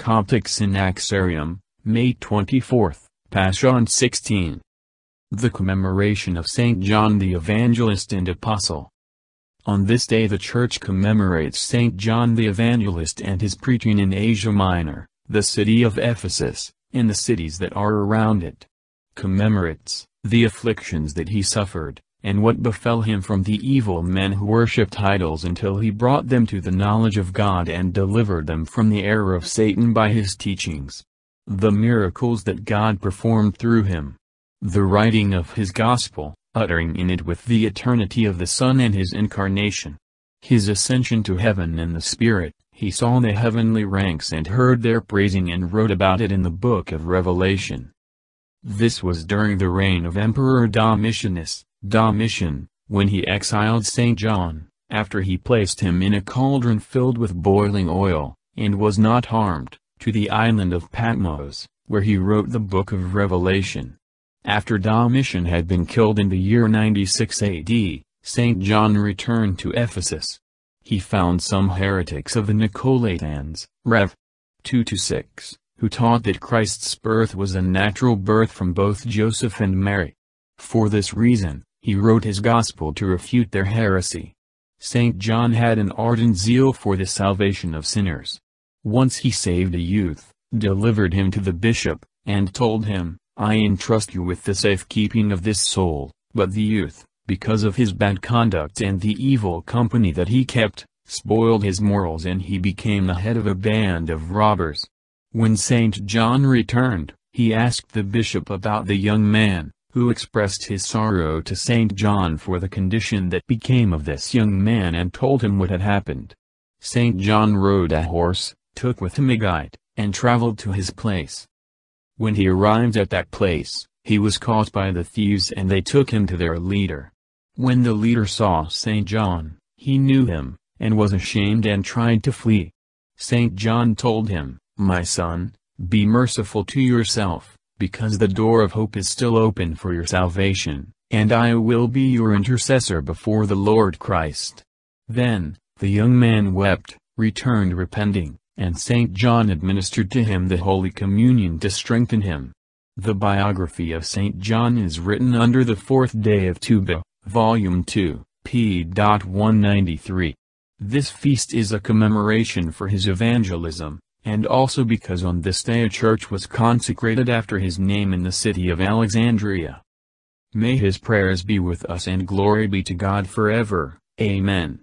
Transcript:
Coptic Synaxarium, May 24, Paschon 16. The commemoration of Saint John the Evangelist and Apostle. On this day the Church commemorates Saint John the Evangelist and his preaching in Asia Minor, the city of Ephesus, and the cities that are around it. Commemorates the afflictions that he suffered, and what befell him from the evil men who worshipped idols until he brought them to the knowledge of God and delivered them from the error of Satan by his teachings. The miracles that God performed through him. The writing of his gospel, uttering in it with the eternity of the Son and his incarnation. His ascension to heaven in the Spirit, he saw the heavenly ranks and heard their praising and wrote about it in the book of Revelation. This was during the reign of Emperor Domitian, when he exiled St. John, after he placed him in a cauldron filled with boiling oil, and was not harmed, to the island of Patmos, where he wrote the book of Revelation. After Domitian had been killed in the year 96 AD, St. John returned to Ephesus. He found some heretics of the Nicolaitans, Rev. 2-6, who taught that Christ's birth was a natural birth from both Joseph and Mary. For this reason, he wrote his gospel to refute their heresy. St. John had an ardent zeal for the salvation of sinners. Once he saved a youth, delivered him to the bishop, and told him, "I entrust you with the safekeeping of this soul," but the youth, because of his bad conduct and the evil company that he kept, spoiled his morals and he became the head of a band of robbers. When St. John returned, he asked the bishop about the young man, who expressed his sorrow to St. John for the condition that became of this young man and told him what had happened. St. John rode a horse, took with him a guide, and traveled to his place. When he arrived at that place, he was caught by the thieves and they took him to their leader. When the leader saw St. John, he knew him, and was ashamed and tried to flee. St. John told him, "My son, be merciful to yourself, because the door of hope is still open for your salvation, and I will be your intercessor before the Lord Christ." Then, the young man wept, returned repenting, and St. John administered to him the Holy Communion to strengthen him. The biography of St. John is written under the 4th day of Tuba, Volume 2, p. 193. This feast is a commemoration for his evangelism, and also because on this day a church was consecrated after his name in the city of Alexandria. May his prayers be with us and glory be to God forever. Amen.